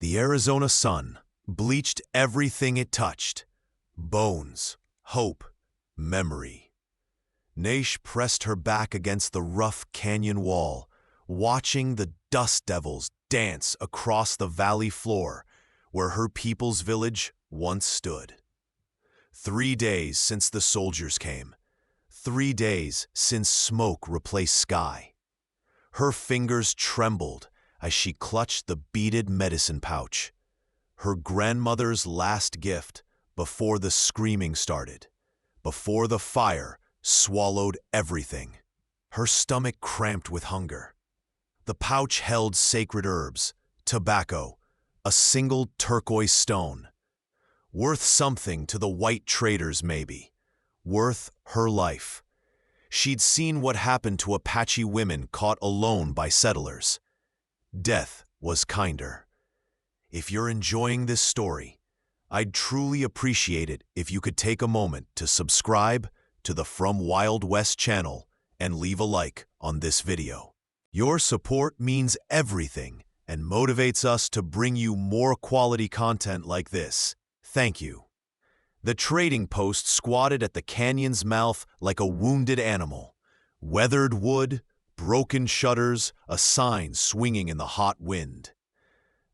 The Arizona sun bleached everything it touched. Bones, hope, memory. Naish pressed her back against the rough canyon wall, watching the dust devils dance across the valley floor where her people's village once stood. 3 days since the soldiers came. 3 days since smoke replaced sky. Her fingers trembled as she clutched the beaded medicine pouch, her grandmother's last gift before the screaming started, before the fire swallowed everything. Her stomach cramped with hunger. The pouch held sacred herbs, tobacco, a single turquoise stone. Worth something to the white traders, maybe. Worth her life. She'd seen what happened to Apache women caught alone by settlers. Death was kinder. If you're enjoying this story, I'd truly appreciate it if you could take a moment to subscribe to the From Wild West channel and leave a like on this video. Your support means everything and motivates us to bring you more quality content like this. Thank you. The trading post squatted at the canyon's mouth like a wounded animal. Weathered wood, broken shutters, a sign swinging in the hot wind.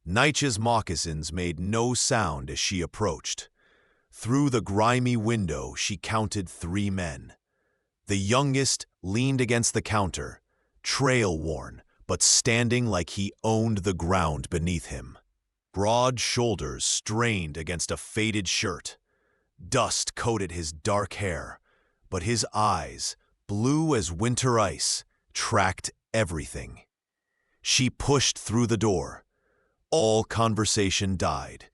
Naish's moccasins made no sound as she approached. Through the grimy window, she counted 3 men. The youngest leaned against the counter, trail-worn, but standing like he owned the ground beneath him. Broad shoulders strained against a faded shirt. Dust coated his dark hair, but his eyes, blue as winter ice, tracked everything. She pushed through the door. All conversation died.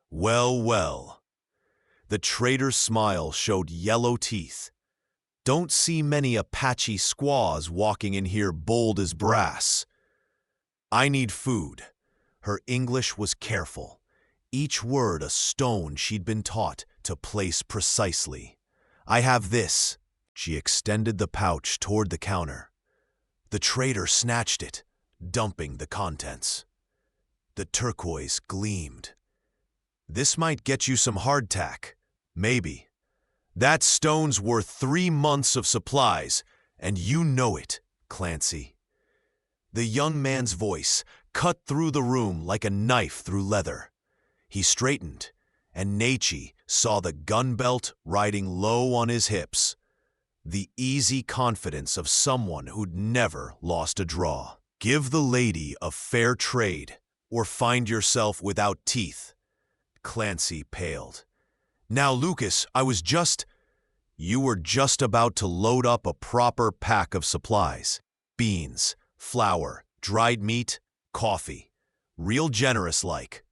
Well, well. The trader's smile showed yellow teeth. Don't see many Apache squaws walking in here bold as brass. I need food. Her English was careful, each word a stone she'd been taught to place precisely. I have this. She extended the pouch toward the counter. The trader snatched it, dumping the contents. The turquoise gleamed. This might get you some hardtack. Maybe. That stone's worth 3 months of supplies, and you know it, Clancy. The young man's voice cut through the room like a knife through leather. He straightened, and Naish saw the gun belt riding low on his hips. The easy confidence of someone who'd never lost a draw. Give the lady a fair trade, or find yourself without teeth. Clancy paled. Now, Lucas, You were just about to load up a proper pack of supplies. Beans, flour, dried meat, coffee. Real generous-like.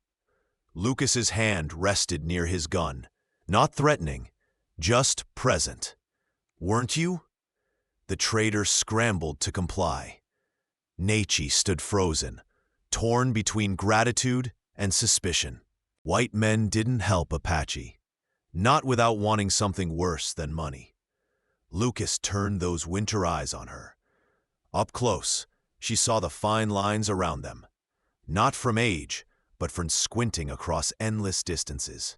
Lucas's hand rested near his gun. Not threatening, just present. Weren't you? The trader scrambled to comply. Naish stood frozen, torn between gratitude and suspicion. White men didn't help Apache, not without wanting something worse than money. Lucas turned those winter eyes on her. Up close, she saw the fine lines around them, not from age, but from squinting across endless distances.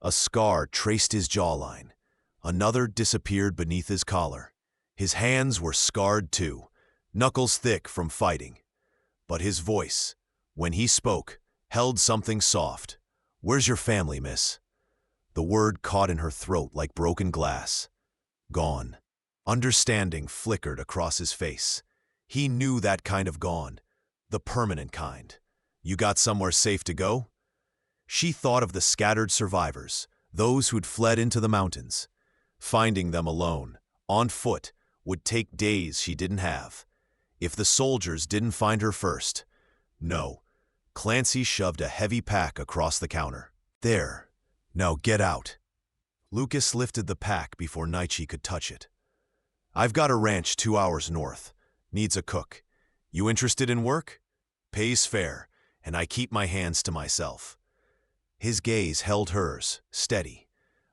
A scar traced his jawline. Another disappeared beneath his collar. His hands were scarred too, knuckles thick from fighting. But his voice, when he spoke, held something soft. Where's your family, miss? The word caught in her throat like broken glass. Gone. Understanding flickered across his face. He knew that kind of gone, the permanent kind. You got somewhere safe to go? She thought of the scattered survivors, those who'd fled into the mountains. Finding them alone, on foot, would take days she didn't have. If the soldiers didn't find her first. No. Clancy shoved a heavy pack across the counter. There. Now get out. Lucas lifted the pack before Naish could touch it. I've got a ranch 2 hours north. Needs a cook. You interested in work? Pays fair, and I keep my hands to myself. His gaze held hers, steady.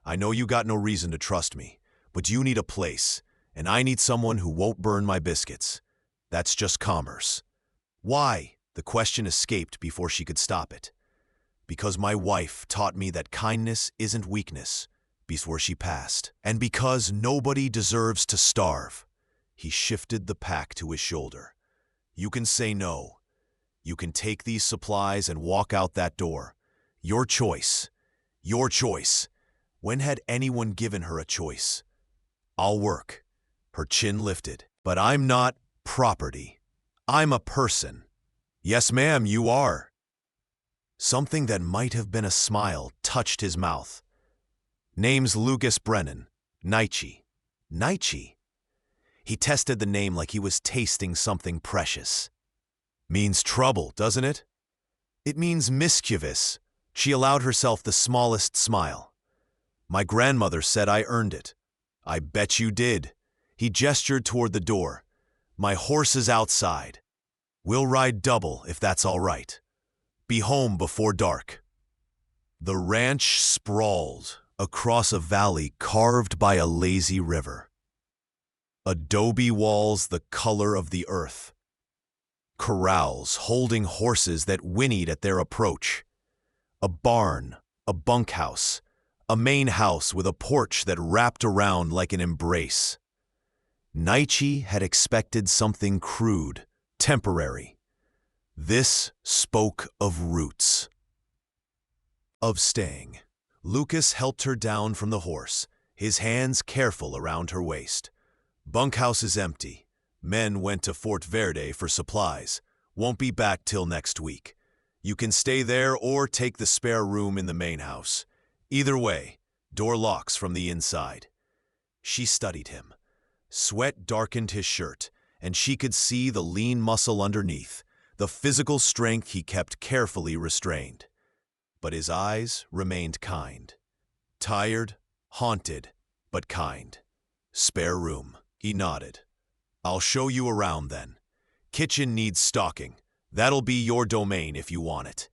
I know you got no reason to trust me, but you need a place, and I need someone who won't burn my biscuits. That's just commerce. Why? The question escaped before she could stop it. Because my wife taught me that kindness isn't weakness, before she passed. And because nobody deserves to starve. He shifted the pack to his shoulder. You can say no. You can take these supplies and walk out that door. Your choice. Your choice. When had anyone given her a choice? I'll work. Her chin lifted. But I'm not property. I'm a person. Yes, ma'am, you are. Something that might have been a smile touched his mouth. Name's Lucas Brennan. Nietzsche. Nietzsche. He tested the name like he was tasting something precious. Means trouble, doesn't it? It means mischievous. She allowed herself the smallest smile. My grandmother said I earned it. I bet you did. He gestured toward the door. My horse is outside. We'll ride double if that's all right. Be home before dark. The ranch sprawled across a valley carved by a lazy river. Adobe walls the color of the earth. Corrals holding horses that whinnied at their approach. A barn, a bunkhouse, a main house with a porch that wrapped around like an embrace. Nietzsche had expected something crude, temporary. This spoke of roots. Of staying. Lucas helped her down from the horse, his hands careful around her waist. Bunkhouse is empty. Men went to Fort Verde for supplies. Won't be back till next week. You can stay there or take the spare room in the main house. Either way, door locks from the inside. She studied him. Sweat darkened his shirt, and she could see the lean muscle underneath, the physical strength he kept carefully restrained. But his eyes remained kind. Tired, haunted, but kind. Spare room. He nodded. I'll show you around then. Kitchen needs stocking. That'll be your domain if you want it.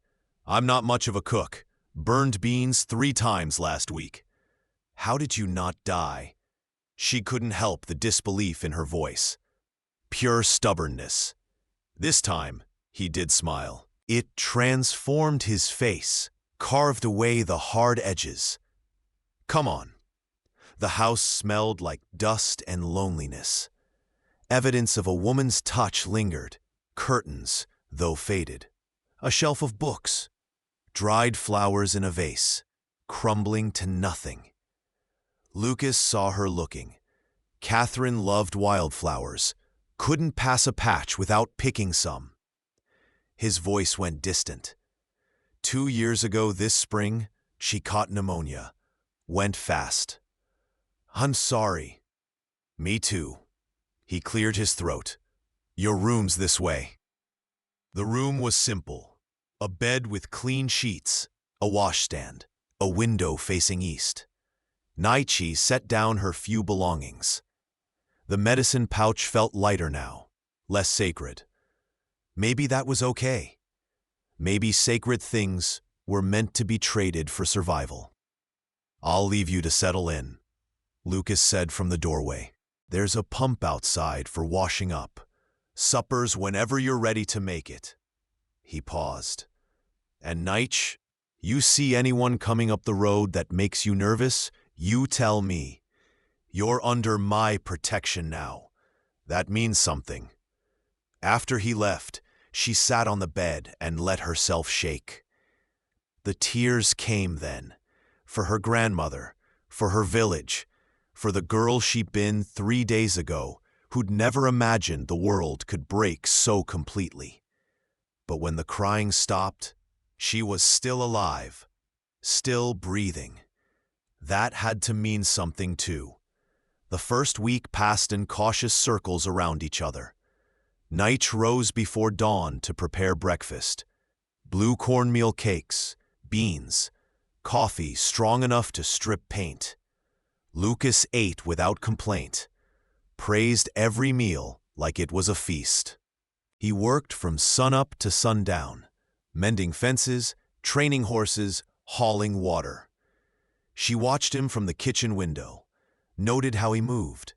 I'm not much of a cook. Burned beans 3 times last week. How did you not die? She couldn't help the disbelief in her voice. Pure stubbornness. This time, he did smile. It transformed his face, carved away the hard edges. Come on. The house smelled like dust and loneliness. Evidence of a woman's touch lingered, curtains, though faded. A shelf of books, dried flowers in a vase, crumbling to nothing. Lucas saw her looking. Catherine loved wildflowers, couldn't pass a patch without picking some. His voice went distant. 2 years ago this spring, she caught pneumonia. Went fast. I'm sorry. Me too. He cleared his throat. Your room's this way. The room was simple. A bed with clean sheets, a washstand, a window facing east. Nietzsche set down her few belongings. The medicine pouch felt lighter now, less sacred. Maybe that was okay. Maybe sacred things were meant to be traded for survival. I'll leave you to settle in, Lucas said from the doorway. There's a pump outside for washing up. Supper's whenever you're ready to make it. He paused. And Nietzsche, you see anyone coming up the road that makes you nervous, you tell me. You're under my protection now. That means something. After he left, she sat on the bed and let herself shake. The tears came then, for her grandmother, for her village, for the girl she'd been 3 days ago, who'd never imagined the world could break so completely. But when the crying stopped, she was still alive, still breathing. That had to mean something too. The first week passed in cautious circles around each other. Nietzsche rose before dawn to prepare breakfast. Blue cornmeal cakes, beans, coffee strong enough to strip paint. Lucas ate without complaint, praised every meal like it was a feast. He worked from sunup to sundown, mending fences, training horses, hauling water. She watched him from the kitchen window, noted how he moved,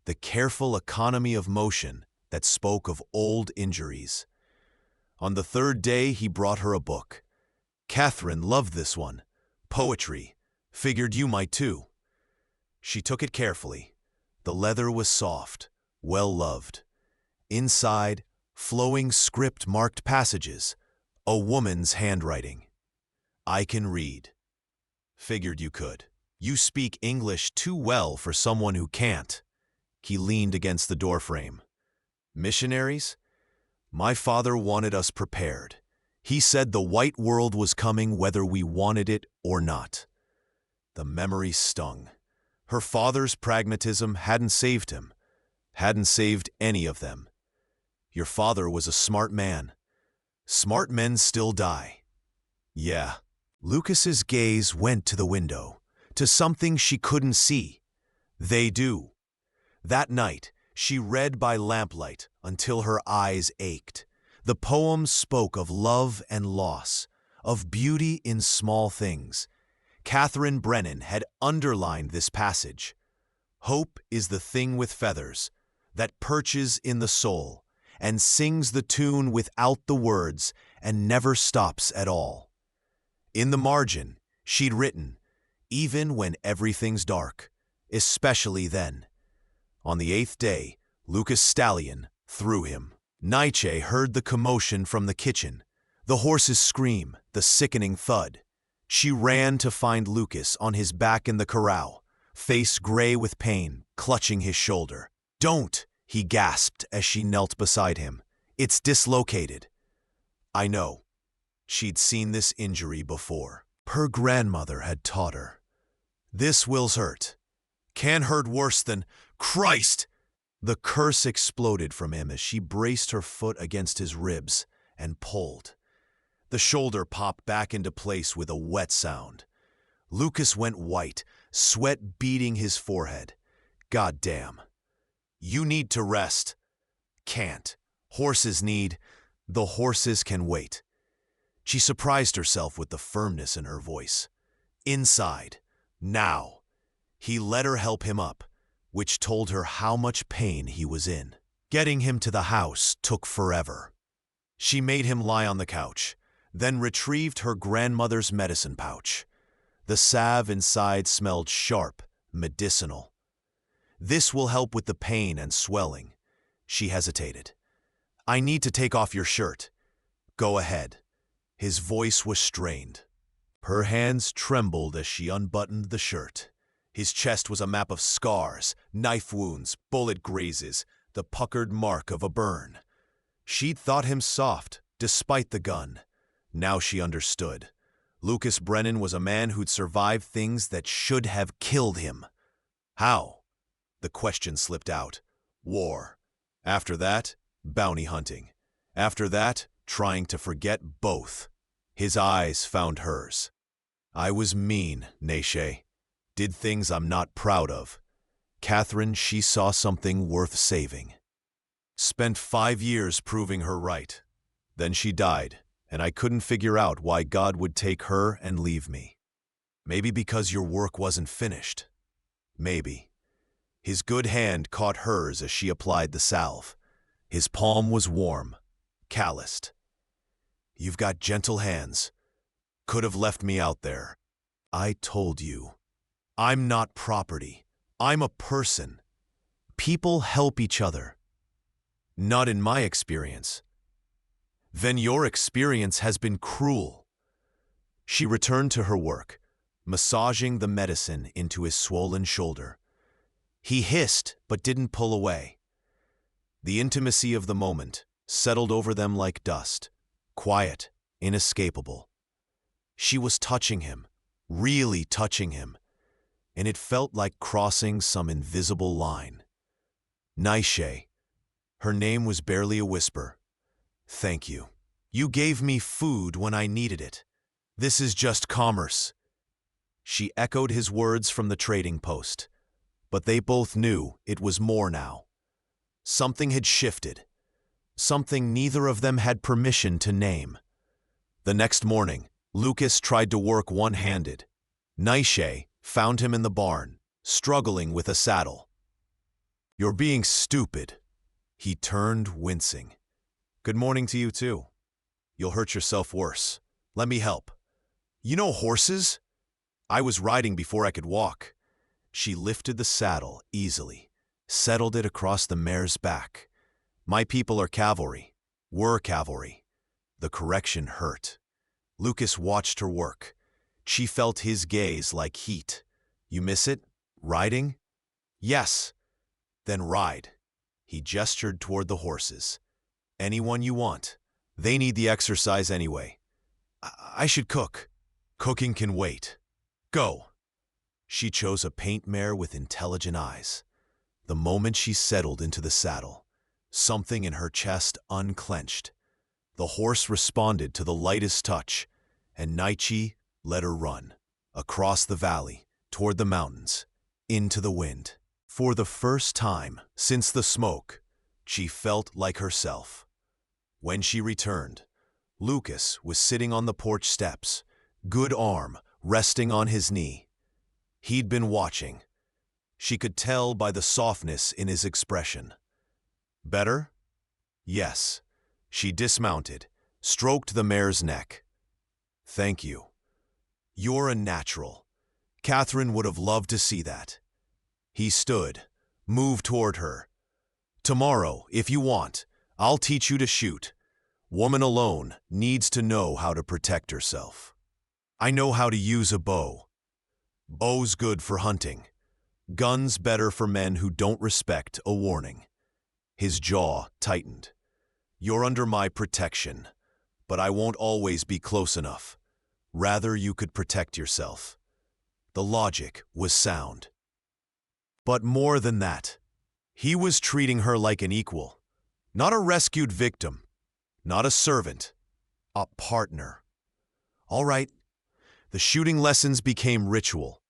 the careful economy of motion that spoke of old injuries. On the third day, he brought her a book. Catherine loved this one. Poetry. Figured you might too. She took it carefully. The leather was soft, well-loved. Inside, flowing script marked passages. A woman's handwriting. I can read. Figured you could. You speak English too well for someone who can't. He leaned against the doorframe. Missionaries? My father wanted us prepared. He said the white world was coming whether we wanted it or not. The memory stung. Her father's pragmatism hadn't saved him. Hadn't saved any of them. Your father was a smart man. Smart men still die. Yeah. Lucas's gaze went to the window, to something she couldn't see. They do. That night, she read by lamplight until her eyes ached. The poem spoke of love and loss, of beauty in small things. Catherine Brennan had underlined this passage. Hope is the thing with feathers that perches in the soul and sings the tune without the words and never stops at all. In the margin, she'd written, even when everything's dark, especially then. On the 8th day, Lucas' stallion threw him. Nietzsche heard the commotion from the kitchen, the horse's scream, the sickening thud. She ran to find Lucas on his back in the corral, face gray with pain, clutching his shoulder. Don't, he gasped as she knelt beside him. It's dislocated. I know. She'd seen this injury before. Her grandmother had taught her. This will's hurt. Can hurt worse than Christ! The curse exploded from him as she braced her foot against his ribs and pulled. The shoulder popped back into place with a wet sound. Lucas went white, sweat beading his forehead. Goddamn. You need to rest. Can't. Horses need. The horses can wait. She surprised herself with the firmness in her voice. Inside. Now. He let her help him up, which told her how much pain he was in. Getting him to the house took forever. She made him lie on the couch, then retrieved her grandmother's medicine pouch. The salve inside smelled sharp, medicinal. This will help with the pain and swelling. She hesitated. I need to take off your shirt. Go ahead. His voice was strained. Her hands trembled as she unbuttoned the shirt. His chest was a map of scars, knife wounds, bullet grazes, the puckered mark of a burn. She'd thought him soft, despite the gun. Now she understood. Lucas Brennan was a man who'd survived things that should have killed him. How? The question slipped out. War. After that, bounty hunting. After that, trying to forget both. His eyes found hers. I was mean, Nietzsche. Did things I'm not proud of. Catherine, she saw something worth saving. Spent 5 years proving her right. Then she died, and I couldn't figure out why God would take her and leave me. Maybe because your work wasn't finished. Maybe. His good hand caught hers as she applied the salve. His palm was warm, calloused. You've got gentle hands. Could have left me out there. I told you. I'm not property. I'm a person. People help each other. Not in my experience. Then your experience has been cruel. She returned to her work, massaging the medicine into his swollen shoulder. He hissed but didn't pull away. The intimacy of the moment settled over them like dust, quiet, inescapable. She was touching him, really touching him, and it felt like crossing some invisible line. Nietzsche. Her name was barely a whisper. Thank you. You gave me food when I needed it. This is just commerce. She echoed his words from the trading post, but they both knew it was more now. Something had shifted, something neither of them had permission to name. The next morning, Lucas tried to work one-handed. Nietzsche found him in the barn, struggling with a saddle. You're being stupid. He turned, wincing. Good morning to you too. You'll hurt yourself worse. Let me help. You know horses? I was riding before I could walk. She lifted the saddle easily, settled it across the mare's back. My people are cavalry. Were cavalry. The correction hurt. Lucas watched her work. She felt his gaze like heat. You miss it? Riding? Yes. Then ride. He gestured toward the horses. Anyone you want. They need the exercise anyway. I should cook. Cooking can wait. Go. She chose a paint mare with intelligent eyes. The moment she settled into the saddle, something in her chest unclenched. The horse responded to the lightest touch, and Naichi let her run, across the valley, toward the mountains, into the wind. For the first time since the smoke, she felt like herself. When she returned, Lucas was sitting on the porch steps, good arm resting on his knee. He'd been watching. She could tell by the softness in his expression. Better? Yes. She dismounted, stroked the mare's neck. Thank you. You're a natural. Catherine would have loved to see that. He stood, moved toward her. Tomorrow, if you want, I'll teach you to shoot. Woman alone needs to know how to protect herself. I know how to use a bow. Bow's good for hunting. Gun's better for men who don't respect a warning. His jaw tightened. You're under my protection, but I won't always be close enough. Rather, you could protect yourself. The logic was sound. But more than that, he was treating her like an equal, not a rescued victim, not a servant, a partner. All right, the shooting lessons became ritual.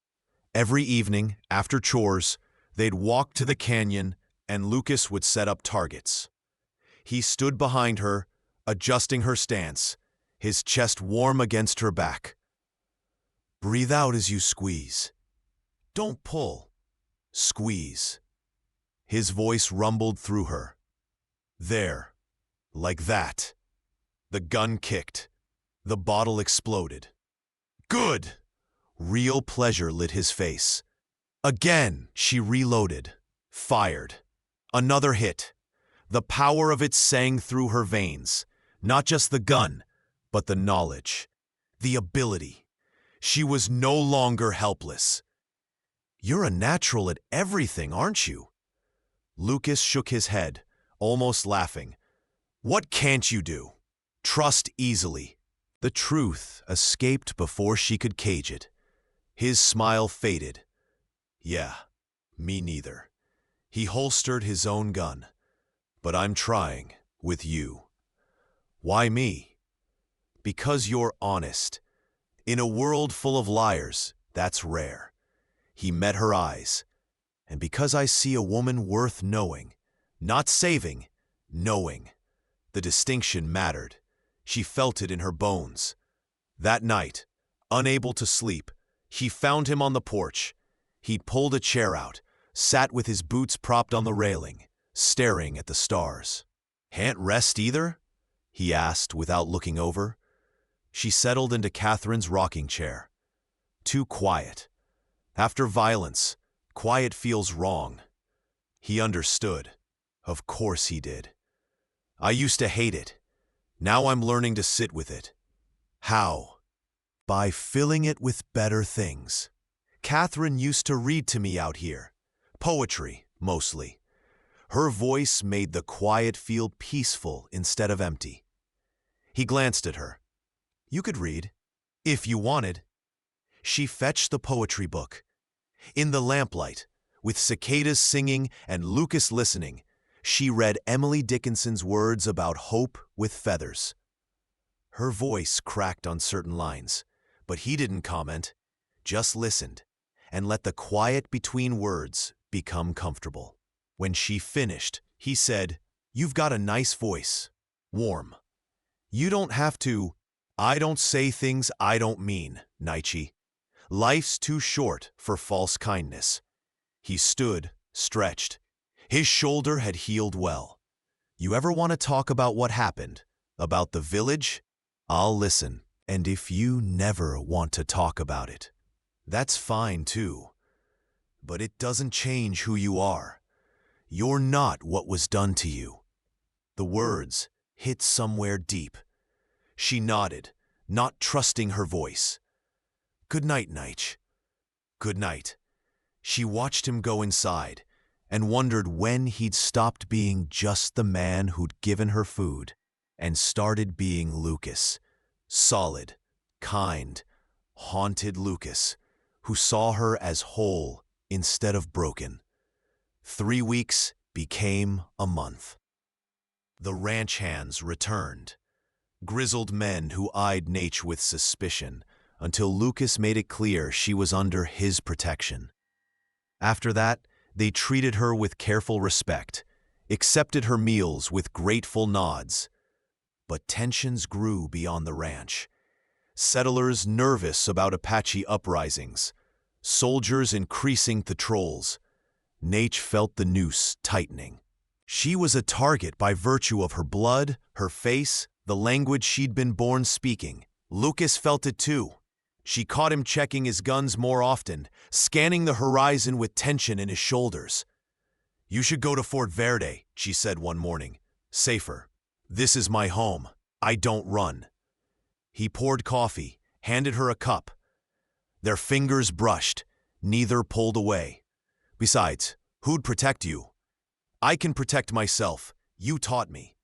Every evening, after chores, they'd walk to the canyon and Lucas would set up targets. He stood behind her, adjusting her stance, his chest warm against her back. Breathe out as you squeeze. Don't pull. Squeeze. His voice rumbled through her. There. Like that. The gun kicked. The bottle exploded. Good! Real pleasure lit his face. Again, she reloaded. Fired. Another hit. The power of it sang through her veins. Not just the gun, but the knowledge. The ability. She was no longer helpless. You're a natural at everything, aren't you? Lucas shook his head, almost laughing. What can't you do? Trust easily. The truth escaped before she could cage it. His smile faded. Yeah, me neither. He holstered his own gun. But I'm trying, with you. Why me? Because you're honest. In a world full of liars, that's rare. He met her eyes. And because I see a woman worth knowing, not saving, knowing. The distinction mattered. She felt it in her bones. That night, unable to sleep, she found him on the porch. He'd pulled a chair out, sat with his boots propped on the railing, staring at the stars. Can't rest either? He asked without looking over. She settled into Catherine's rocking chair. Too quiet. After violence, quiet feels wrong. He understood. Of course he did. I used to hate it. Now I'm learning to sit with it. How? By filling it with better things. Catherine used to read to me out here. Poetry, mostly. Her voice made the quiet feel peaceful instead of empty. He glanced at her. You could read, if you wanted. She fetched the poetry book. In the lamplight, with cicadas singing and Lucas listening, she read Emily Dickinson's words about hope with feathers. Her voice cracked on certain lines, but he didn't comment, just listened, and let the quiet between words become comfortable. When she finished, he said, You've got a nice voice. Warm. You don't have to. I don't say things I don't mean, Naichi. Life's too short for false kindness. He stood, stretched. His shoulder had healed well. You ever want to talk about what happened? About the village? I'll listen, and if you never want to talk about it, that's fine too. But it doesn't change who you are. You're not what was done to you." The words hit somewhere deep. She nodded, not trusting her voice. "Good night, Nige." "Good night." She watched him go inside and wondered when he'd stopped being just the man who'd given her food and started being Lucas. Solid, kind, haunted Lucas, who saw her as whole instead of broken. 3 weeks became a month. The ranch hands returned, grizzled men who eyed Nate with suspicion until Lucas made it clear she was under his protection. After that, they treated her with careful respect, accepted her meals with grateful nods. But tensions grew beyond the ranch. Settlers nervous about Apache uprisings, soldiers increasing patrols. Nate felt the noose tightening. She was a target by virtue of her blood, her face, the language she'd been born speaking. Lucas felt it too. She caught him checking his guns more often, scanning the horizon with tension in his shoulders. "You should go to Fort Verde," she said one morning. "Safer. This is my home. I don't run." He poured coffee, handed her a cup. Their fingers brushed, neither pulled away. "Besides, who'd protect you? I can protect myself. You taught me.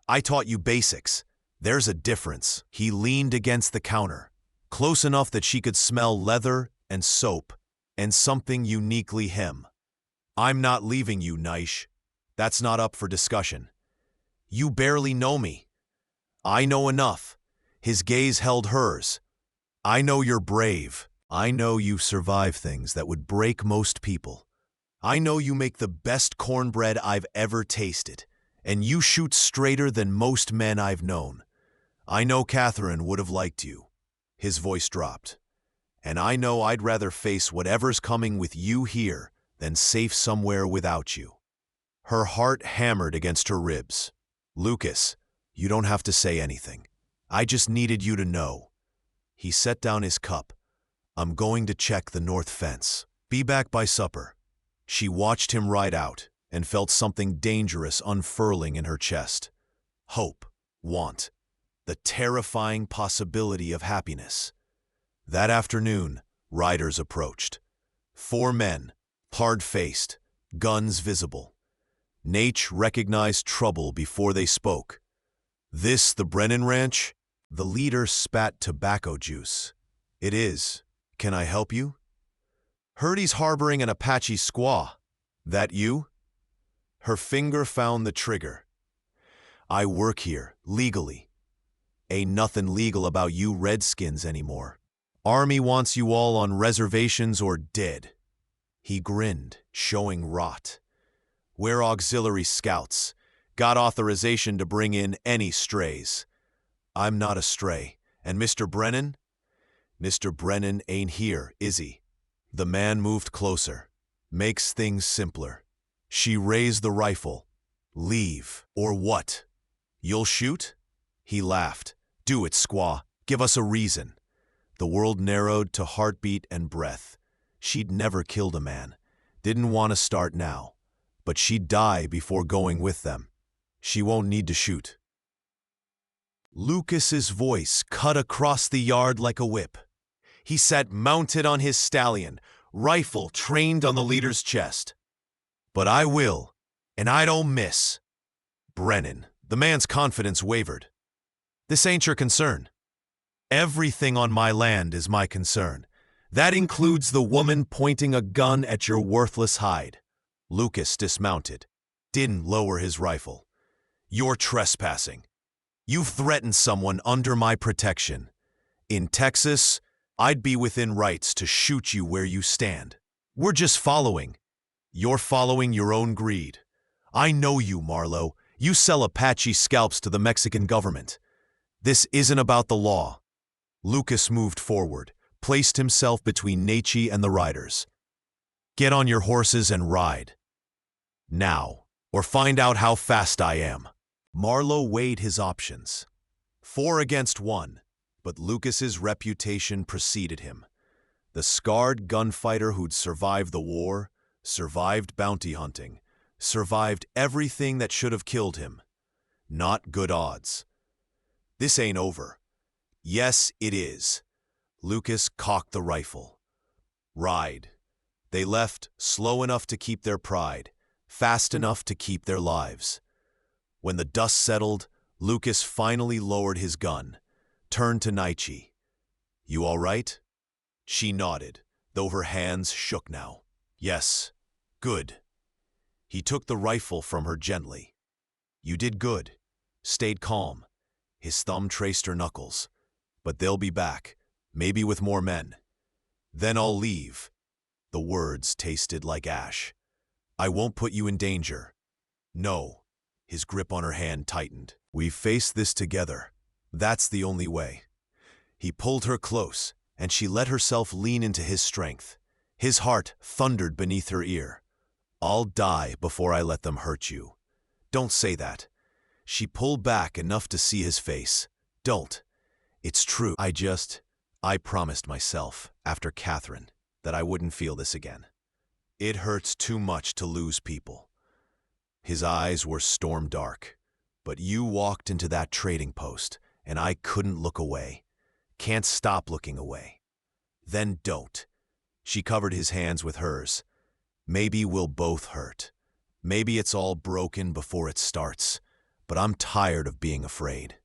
I taught you basics. There's a difference." He leaned against the counter, close enough that she could smell leather and soap and something uniquely him. "I'm not leaving you, Naish. That's not up for discussion. You barely know me. I know enough." His gaze held hers. "I know you're brave. I know you survive things that would break most people. I know you make the best cornbread I've ever tasted, and you shoot straighter than most men I've known. I know Catherine would have liked you." His voice dropped. "And I know I'd rather face whatever's coming with you here than safe somewhere without you." Her heart hammered against her ribs. "Lucas, you don't have to say anything. I just needed you to know." He set down his cup. "I'm going to check the north fence. Be back by supper." She watched him ride out and felt something dangerous unfurling in her chest. Hope, want, the terrifying possibility of happiness. That afternoon, riders approached. 4 men, hard-faced, guns visible. Nate recognized trouble before they spoke. "This the Brennan Ranch?" The leader spat tobacco juice. "It is. Can I help you?" "Heard he's harboring an Apache squaw. That you?" Her finger found the trigger. "I work here, legally. Ain't nothing legal about you redskins anymore. Army wants you all on reservations or dead." He grinned, showing rot. "We're auxiliary scouts. Got authorization to bring in any strays." "I'm not a stray. And Mr. Brennan?" "Mr. Brennan ain't here, is he?" The man moved closer. "Makes things simpler." She raised the rifle. "Leave, or what? You'll shoot?" He laughed. "Do it, squaw. Give us a reason." The world narrowed to heartbeat and breath. She'd never killed a man. Didn't want to start now. But she'd die before going with them. She won't need to shoot. Lucas's voice cut across the yard like a whip. He sat mounted on his stallion, rifle trained on the leader's chest. "But I will, and I don't miss." "Brennan," the man's confidence wavered. "This ain't your concern." "Everything on my land is my concern. That includes the woman pointing a gun at your worthless hide." Lucas dismounted, didn't lower his rifle. "You're trespassing. You've threatened someone under my protection. In Texas, I'd be within rights to shoot you where you stand. We're just following. You're following your own greed. I know you, Marlowe. You sell Apache scalps to the Mexican government. This isn't about the law." Lucas moved forward, placed himself between Nate and the riders. "Get on your horses and ride. Now, or find out how fast I am." Marlowe weighed his options. 4 against 1, but Lucas's reputation preceded him. The scarred gunfighter who'd survived the war, survived bounty hunting, survived everything that should have killed him. Not good odds. This ain't over. Yes, it is. Lucas cocked the rifle. Ride. They left, slow enough to keep their pride, fast enough to keep their lives. When the dust settled, Lucas finally lowered his gun, turned to Naichi. "You all right?" She nodded, though her hands shook now. "Yes. Good." He took the rifle from her gently. "You did good. Stayed calm." His thumb traced her knuckles. "But they'll be back, maybe with more men. Then I'll leave." The words tasted like ash. "I won't put you in danger." "No." His grip on her hand tightened. "We face this together. That's the only way." He pulled her close, and she let herself lean into his strength. His heart thundered beneath her ear. "I'll die before I let them hurt you." "Don't say that." She pulled back enough to see his face. "Don't. It's true. I promised myself, after Catherine, that I wouldn't feel this again. It hurts too much to lose people." His eyes were storm dark. "But you walked into that trading post, and I couldn't look away. Can't stop looking away." "Then don't." She covered his hands with hers. "Maybe we'll both hurt. Maybe it's all broken before it starts. But I'm tired of being afraid."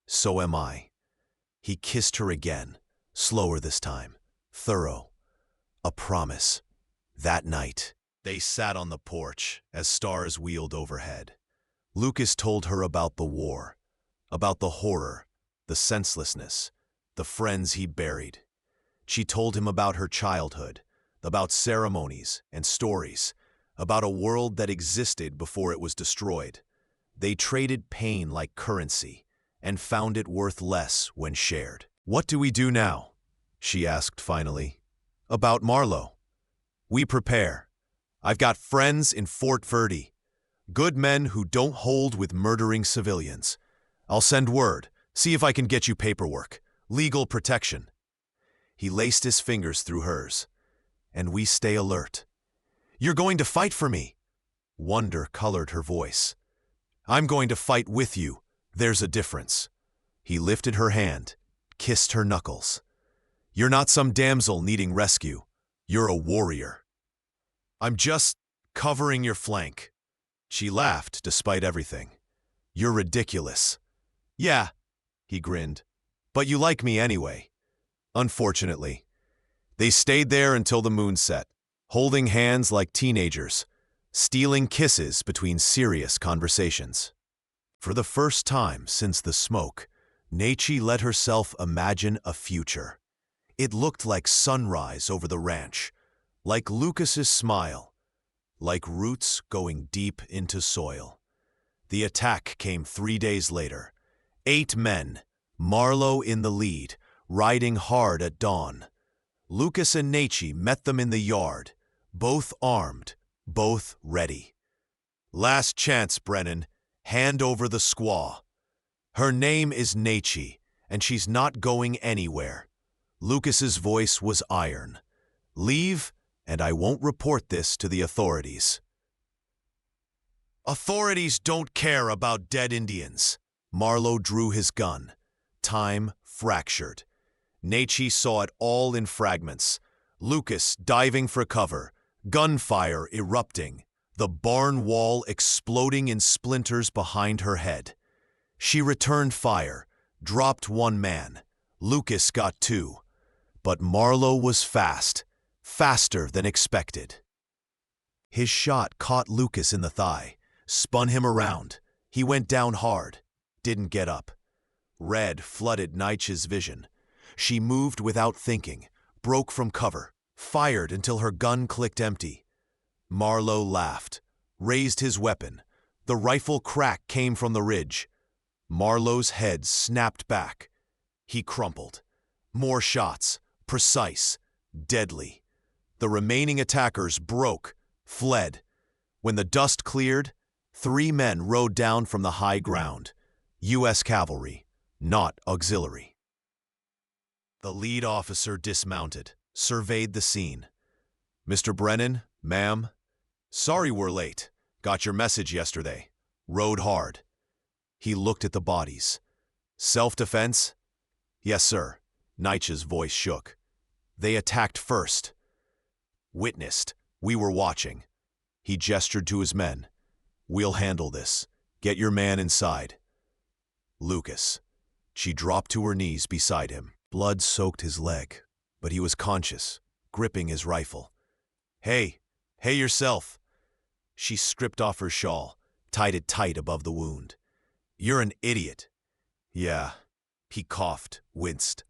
"So am I." He kissed her again, slower this time, thorough. A promise. That night, they sat on the porch as stars wheeled overhead. Lucas told her about the war, about the horror, the senselessness, the friends he'd buried. She told him about her childhood, about ceremonies and stories, about a world that existed before it was destroyed. They traded pain like currency and found it worth less when shared. "What do we do now?" she asked finally. "About Marlowe. We prepare. I've got friends in Fort Verde, good men who don't hold with murdering civilians. I'll send word, see if I can get you paperwork, legal protection." He laced his fingers through hers. "And we stay alert." "You're going to fight for me." Wonder colored her voice. "I'm going to fight with you. There's a difference." He lifted her hand, kissed her knuckles. "You're not some damsel needing rescue. You're a warrior." "I'm just covering your flank." She laughed despite everything. "You're ridiculous." "Yeah," he grinned. "But you like me anyway." Unfortunately. They stayed there until the moon set, holding hands like teenagers, stealing kisses between serious conversations. For the first time since the smoke, Naichi let herself imagine a future. It looked like sunrise over the ranch, like Lucas's smile, like roots going deep into soil. The attack came 3 days later. 8 men, Marlowe in the lead, riding hard at dawn. Lucas and Naichi met them in the yard, both armed, both ready. "Last chance, Brennan. Hand over the squaw. Her name is Naichi, and she's not going anywhere." Lucas's voice was iron. "Leave, and I won't report this to the authorities." "Authorities don't care about dead Indians." Marlowe drew his gun. Time fractured. Naichi saw it all in fragments. Lucas diving for cover, gunfire erupting, the barn wall exploding in splinters behind her head. She returned fire, dropped 1 man. Lucas got 2. But Marlowe was fast, faster than expected. His shot caught Lucas in the thigh, spun him around. He went down hard, didn't get up. Red flooded Naichi's vision. She moved without thinking, broke from cover, fired until her gun clicked empty. Marlowe laughed, raised his weapon. The rifle crack came from the ridge. Marlowe's head snapped back. He crumpled. More shots, precise, deadly. The remaining attackers broke, fled. When the dust cleared, 3 men rode down from the high ground. U.S. cavalry, not auxiliary. The lead officer dismounted, surveyed the scene. "Mr. Brennan, ma'am, sorry we're late. Got your message yesterday. Rode hard." He looked at the bodies. "Self-defense?" "Yes, sir." Nietzsche's voice shook. "They attacked first." "Witnessed. We were watching." He gestured to his men. "We'll handle this. Get your man inside." Lucas. She dropped to her knees beside him. Blood soaked his leg, but he was conscious, gripping his rifle. Hey yourself." She stripped off her shawl, tied it tight above the wound. "You're an idiot." "Yeah." He coughed, winced.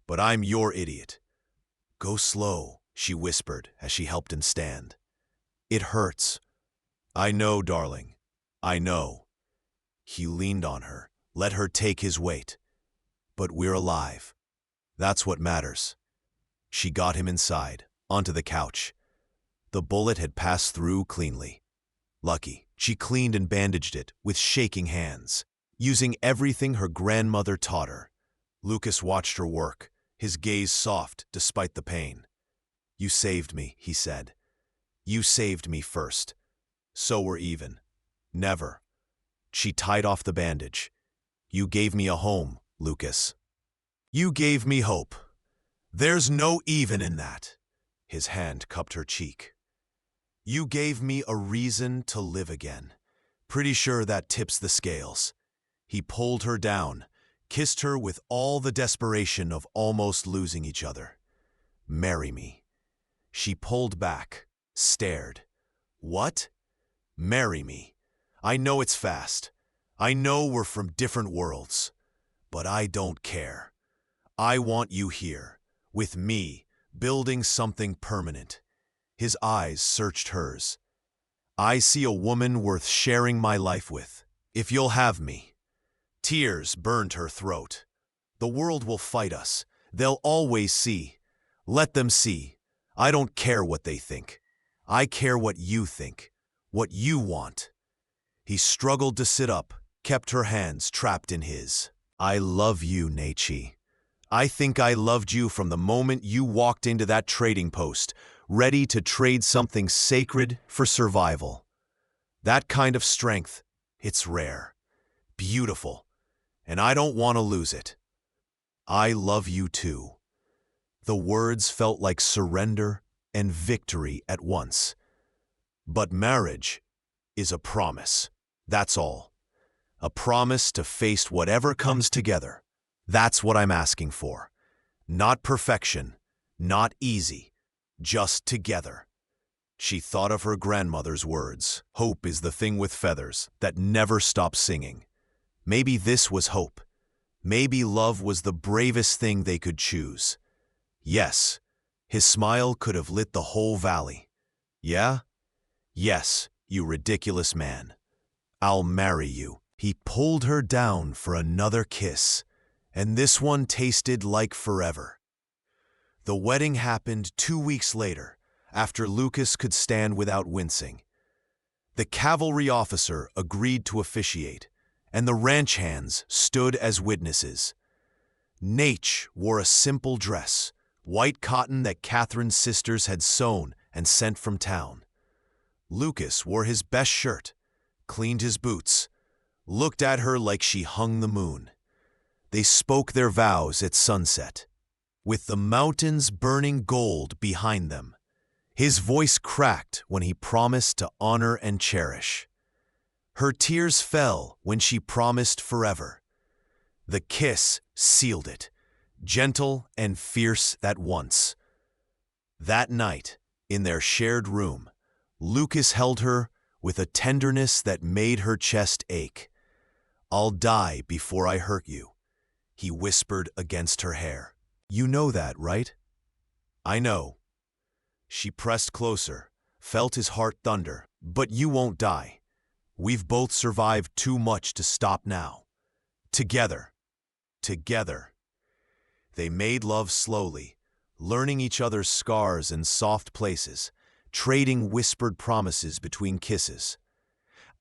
"But I'm your idiot." "Go slow," she whispered as she helped him stand. "It hurts." "I know, darling. I know." He leaned on her, let her take his weight. "But we're alive. That's what matters." She got him inside, onto the couch. The bullet had passed through cleanly. Lucky. She cleaned and bandaged it with shaking hands, using everything her grandmother taught her. Lucas watched her work, his gaze soft despite the pain. "You saved me," he said. "You saved me first. So we're even." "Never." She tied off the bandage. "You gave me a home, Lucas. You gave me hope. There's no even in that." His hand cupped her cheek. "You gave me a reason to live again. Pretty sure that tips the scales." He pulled her down, kissed her with all the desperation of almost losing each other. "Marry me." She pulled back, stared. "What?" "Marry me. I know it's fast. I know we're from different worlds. But I don't care. I want you here, with me, building something permanent." His eyes searched hers. "I see a woman worth sharing my life with, if you'll have me." Tears burned her throat. "The world will fight us. They'll always see. Let them see. I don't care what they think. I care what you think, what you want." He struggled to sit up, kept her hands trapped in his. "I love you, Nietzsche. I think I loved you from the moment you walked into that trading post, ready to trade something sacred for survival. That kind of strength, it's rare, beautiful, and I don't want to lose it. I love you too." The words felt like surrender and victory at once. But marriage is a promise, that's all. A promise to face whatever comes together. That's what I'm asking for. Not perfection, not easy, just together. She thought of her grandmother's words. Hope is the thing with feathers that never stops singing. Maybe this was hope. Maybe love was the bravest thing they could choose. Yes, his smile could have lit the whole valley. "Yeah? Yes, you ridiculous man. I'll marry you." He pulled her down for another kiss, and this one tasted like forever. The wedding happened 2 weeks later, after Lucas could stand without wincing. The cavalry officer agreed to officiate, and the ranch hands stood as witnesses. Nate wore a simple dress, white cotton that Catherine's sisters had sewn and sent from town. Lucas wore his best shirt, cleaned his boots, looked at her like she hung the moon. They spoke their vows at sunset, with the mountains burning gold behind them. His voice cracked when he promised to honor and cherish. Her tears fell when she promised forever. The kiss sealed it, gentle and fierce at once. That night, in their shared room, Lucas held her with a tenderness that made her chest ache. "I'll die before I hurt you," he whispered against her hair. "You know that, right?" "I know." She pressed closer, felt his heart thunder. "But you won't die. We've both survived too much to stop now. Together. Together." They made love slowly, learning each other's scars and soft places, trading whispered promises between kisses.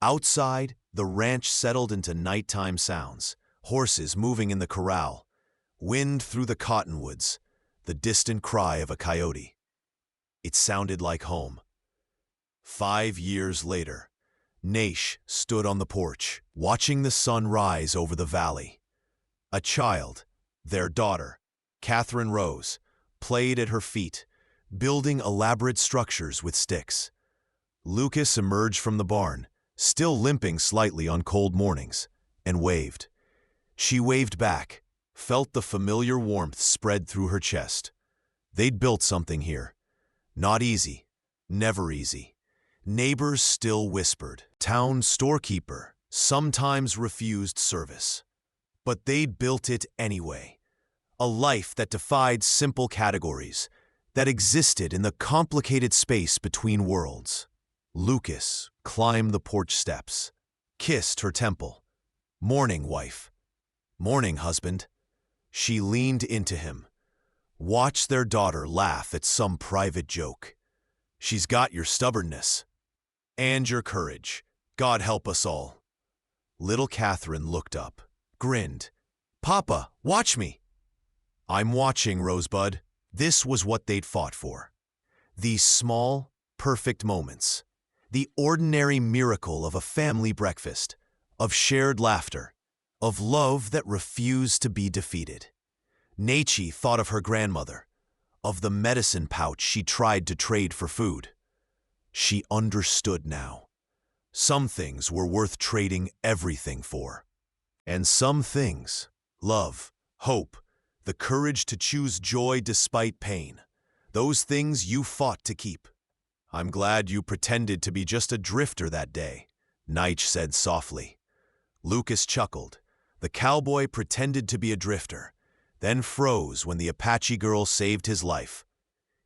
Outside, the ranch settled into nighttime sounds. horses moving in the corral, wind through the cottonwoods, the distant cry of a coyote. It sounded like home. 5 years later, Naish stood on the porch, watching the sun rise over the valley. A child, their daughter, Catherine Rose, played at her feet, building elaborate structures with sticks. Lucas emerged from the barn, still limping slightly on cold mornings, and waved. She waved back, felt the familiar warmth spread through her chest. They'd built something here. Not easy, never easy. Neighbors still whispered. Town storekeeper sometimes refused service. But they'd built it anyway. A life that defied simple categories, that existed in the complicated space between worlds. Lucas climbed the porch steps, kissed her temple. "Morning, wife." "Morning, husband." She leaned into him, watched their daughter laugh at some private joke. "She's got your stubbornness. And your courage. God help us all." Little Catherine looked up, grinned. "Papa, watch me." "I'm watching, Rosebud." This was what they'd fought for. These small, perfect moments. The ordinary miracle of a family breakfast, of shared laughter, of love that refused to be defeated. Naiche thought of her grandmother, of the medicine pouch she tried to trade for food. She understood now. Some things were worth trading everything for. And some things, love, hope, the courage to choose joy despite pain, those things you fought to keep. "I'm glad you pretended to be just a drifter that day," Naiche said softly. Lucas chuckled. The cowboy pretended to be a drifter, then froze when the Apache girl saved his life.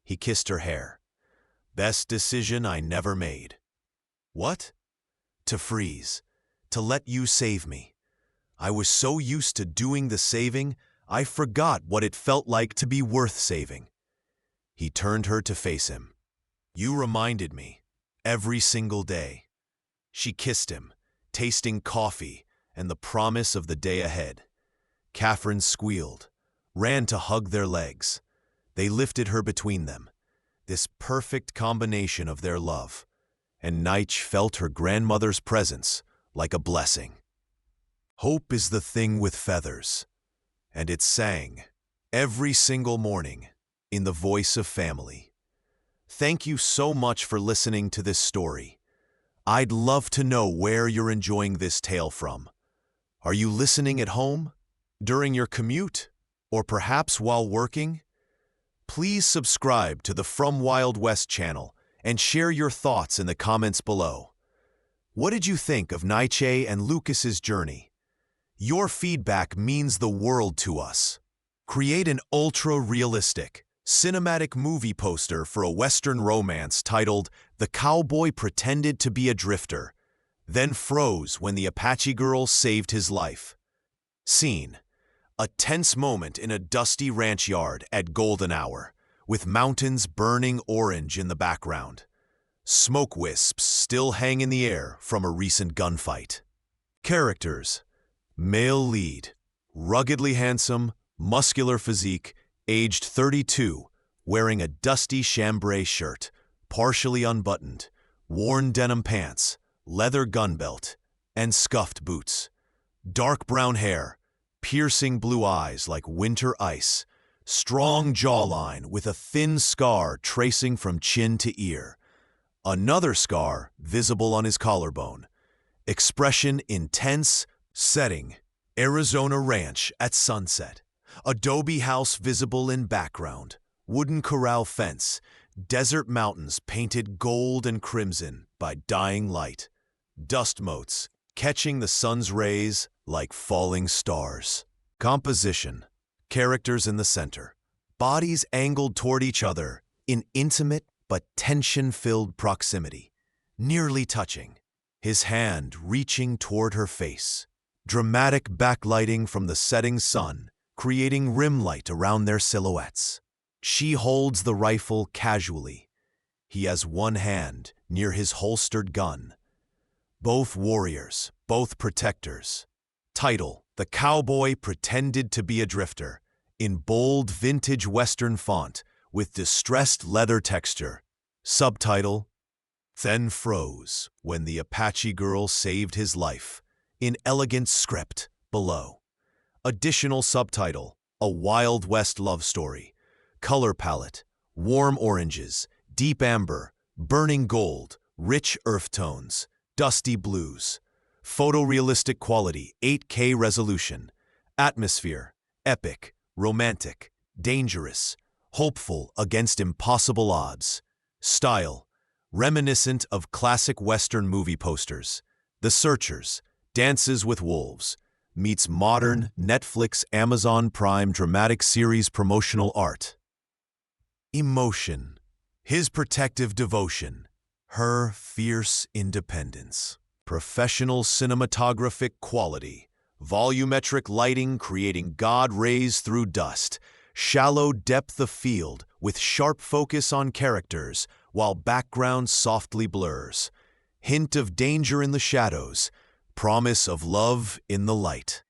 He kissed her hair. "Best decision I never made." "What?" "To freeze. To let you save me. I was so used to doing the saving, I forgot what it felt like to be worth saving." He turned her to face him. "You reminded me, every single day." She kissed him, tasting coffee and the promise of the day ahead. Catherine squealed, ran to hug their legs. They lifted her between them, this perfect combination of their love, and Naiche felt her grandmother's presence like a blessing. Hope is the thing with feathers, and it sang every single morning in the voice of family. Thank you so much for listening to this story. I'd love to know where you're enjoying this tale from. Are you listening at home, during your commute, or perhaps while working? Please subscribe to the From Wild West channel and share your thoughts in the comments below. What did you think of Naiche and Lucas's journey? Your feedback means the world to us. Create an ultra-realistic, cinematic movie poster for a Western romance titled "The Cowboy Pretended to be a Drifter, then Froze when the Apache Girl Saved His Life." Scene: a tense moment in a dusty ranch yard at golden hour, with mountains burning orange in the background. Smoke wisps still hang in the air from a recent gunfight. Characters: male lead, ruggedly handsome, muscular physique, aged 32, wearing a dusty chambray shirt, partially unbuttoned, worn denim pants, leather gun belt, and scuffed boots. Dark brown hair, piercing blue eyes like winter ice, strong jawline with a thin scar tracing from chin to ear. Another scar visible on his collarbone. Expression intense. Setting: Arizona ranch at sunset. Adobe house visible in background. Wooden corral fence. Desert mountains painted gold and crimson by dying light. Dust motes catching the sun's rays like falling stars. Composition: characters in the center. Bodies angled toward each other in intimate but tension-filled proximity, nearly touching. His hand reaching toward her face. Dramatic backlighting from the setting sun, creating rim light around their silhouettes. She holds the rifle casually. He has one hand near his holstered gun. Both warriors, both protectors. Title: The cowboy pretended to be a drifter, in bold vintage Western font with distressed leather texture. Subtitle: Then froze when the Apache girl saved his life, in elegant script below. Additional subtitle: A Wild West love story. Color palette: warm oranges, deep amber, burning gold, rich earth tones, dusty blues. Photorealistic quality, 8K resolution. Atmosphere: epic, romantic, dangerous, hopeful against impossible odds. Style: reminiscent of classic Western movie posters. The Searchers, Dances with Wolves, meets modern Netflix Amazon Prime dramatic series promotional art. Emotion: his protective devotion, her fierce independence. Professional cinematographic quality, volumetric lighting creating God rays through dust, shallow depth of field with sharp focus on characters while background softly blurs. Hint of danger in the shadows, promise of love in the light.